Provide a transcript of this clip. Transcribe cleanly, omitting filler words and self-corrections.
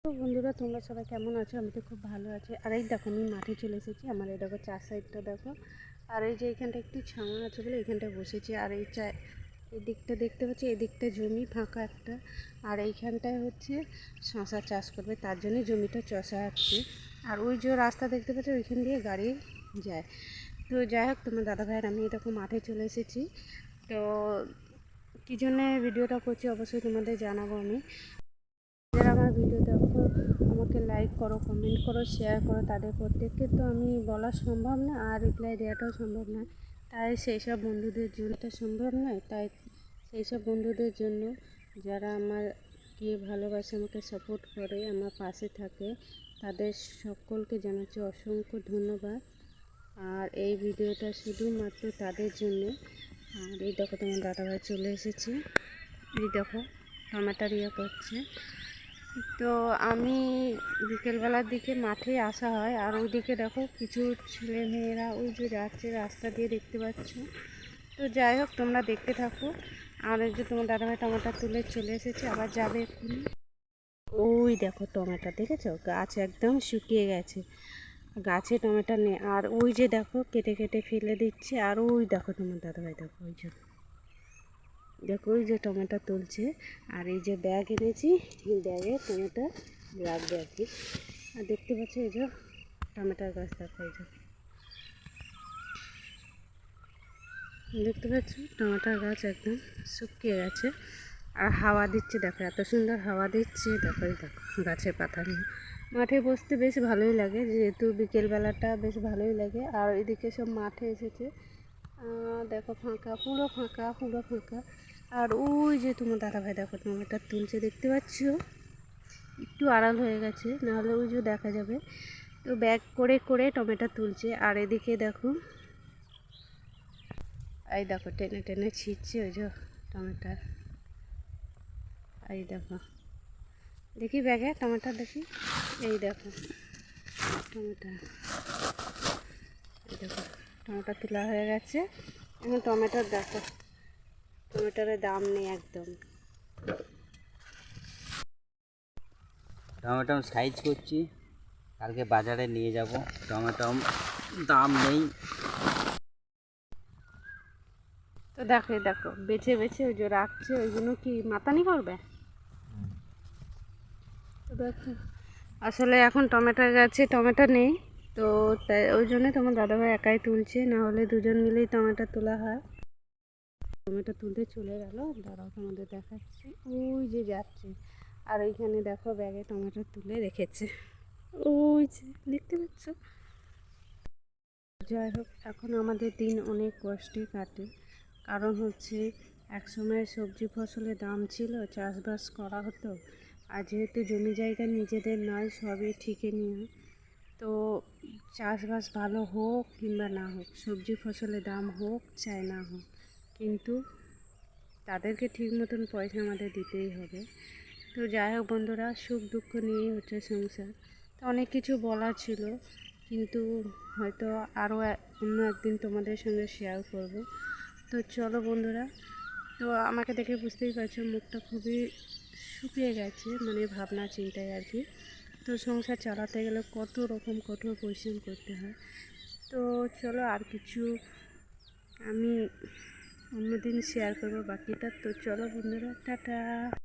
তো বন্ধুরা, তোমরা সবাই কেমন আছো? আমি তো খুব ভালো আছি। আর এই দেখো, আমি মাঠে চলে এসেছি। আমার এই দেখো চার সাইডটা দেখো। আর এই যে এখানটা একটু ছাওয়া আছে বলে এখানটায় বসেছি। আর এই দিকটা দেখতে পাচ্ছি, এদিকটা জমি ফাঁকা একটা। আর এইখানটায় হচ্ছে শশা চাষ করবে, তার জন্য জমিটা চষা হচ্ছে। আর ওই যে রাস্তা দেখতে পাচ্ছি, ওইখান দিয়ে গাড়ি যায়। তো যাই হোক, তোমার দাদা ভাইয়ের আমি দেখো মাঠে চলে এসেছি। তো কী জন্যে ভিডিওটা করছি অবশ্যই তোমাদের জানাবো আমি। যারা আমার ভিডিও দেখো, আমাকে লাইক করো, কমেন্ট করো, শেয়ার করো। তাদের প্রত্যেককে তো আমি বলা সম্ভব না, আর রিপ্লাই দেওয়াটাও সম্ভব নয়। তাই সেই সব বন্ধুদের জন্য এটা সম্ভব নয়। তাই সেই সব বন্ধুদের জন্য যারা আমাকে ভালোবাসে, আমাকে সাপোর্ট করে, আমার পাশে থাকে, তাদের সকলকে জানাচ্ছি অসংখ্য ধন্যবাদ। আর এই ভিডিওটা শুধুমাত্র তাদের জন্য। আর এই দেখো, তোমার দাদাভাই চলে এসেছে। এই দেখো টমেটোর ইয়ে করছে। তো আমি বিকেলবেলার দিকে মাঠে আসা হয়। আর ওইদিকে দেখো কিছু ছেলে মেয়েরা ওই যে যাচ্ছে রাস্তা দিয়ে, দেখতে পাচ্ছ। তো যাই হোক, তোমরা দেখতে থাকো। আর এই যে তোমার দাদাভাই টমেটো তুলে চলে এসেছে, আবার যাবে এক্ষুনি। ওই দেখো টমেটো দেখেছো, গাছ একদম শুকিয়ে গেছে, গাছে টমেটো নেই। আর ওই যে দেখো কেটে কেটে ফেলে দিচ্ছে। আর ওই দেখো তোমার দাদাভাই, দেখো ওই যে দেখো ওই যে টমেটো তুলছে। আর এই যে ব্যাগ এনেছি, ব্যাগে টমেটো রাখবে আর কি। আর দেখতে পাচ্ছি এই যে টমেটোর গাছ, দেখো এই যে দেখতে পাচ্ছ টমেটোর গাছ একদম শুকিয়ে গেছে। আর হাওয়া দিচ্ছে, দেখো এত সুন্দর হাওয়া দিচ্ছে। দেখো এই দেখো গাছের পাতা নিয়ে মাঠে বসতে বেশ ভালোই লাগে, যেহেতু বিকেলবেলাটা বেশ ভালোই লাগে। আর এদিকে সব মাঠে এসেছে, দেখো ফাঁকা, পুরো ফাঁকা, পুরো ফাঁকা। আর ওই যে তোমার দাদাভাই দেখো টমেটো তুলছে, দেখতে পাচ্ছ। একটু আড়াল হয়ে গেছে, নাহলে ওই যে দেখা যাবে। তো ব্যাগ করে করে টমেটো তুলছে। আর এদিকে দেখো, এই দেখো টেনে টেনে ছিঁড়ছে ওই যে টমেটো। এই দেখো, দেখি ব্যাগে টমেটো দেখি। এই দেখো টমেটো, এই দেখো টমেটো তোলা হয়ে গেছে। এখন টমেটোর দেখো, টমেটোর দাম নেই একদম। টমেটো সাইজ করছি, কালকে বাজারে নিয়ে যাব। টমেটো দাম নেই। তো দেখো দেখো বেছে বেছে ওই যে রাখছে, ওইগুলো কি মাতানি করবে? তো দেখো, আসলে এখন টমেটো গাছে টমেটো নেই। তো তাই ওই জন্য তোমার দাদাভাই একাই তুলছে, না হলে দুজন মিলেই টমেটো তোলা হয়। টমেটো তুলতে চলে গেল, দাঁড়াও তোমাদের দেখাচ্ছি। ওই যে যাচ্ছে। আর ওইখানে দেখো ব্যাগে টমেটো তুলে রেখেছে, ওই যে দেখতে পাচ্ছ। যাই হোক, এখন আমাদের দিন অনেক কষ্টে কাটে। কারণ হচ্ছে একসময় সবজি ফসলের দাম ছিল, চাষবাস করা হতো। আর যেহেতু জমি জায়গা নিজেদের নয়, সবই ঠিকে নিয়ে, তো চাষবাস ভালো হোক কিংবা না হোক, সবজি ফসলের দাম হোক চাই না হোক, কিন্তু তাদেরকে ঠিক মতন পয়সা আমাদের দিতেই হবে। তো যাই হোক বন্ধুরা, সুখ দুঃখ নিয়েই হচ্ছে সংসার। তো অনেক কিছু বলার ছিল, কিন্তু হয়তো আরও অন্য একদিন তোমাদের সঙ্গে শেয়ার করব। তো চলো বন্ধুরা, তো আমাকে দেখে বুঝতেই পারছো মুখটা খুবই শুকিয়ে গেছে, মানে ভাবনা চিন্তায় আর কি। তো সংসার চালাতে গেলে কত রকম কঠোর পরিশ্রম করতে হয়। তো চলো, আর কিছু আমি অন্যদিন শেয়ার করবো বাকিটা। তো চলো বন্ধুরা, টাটা।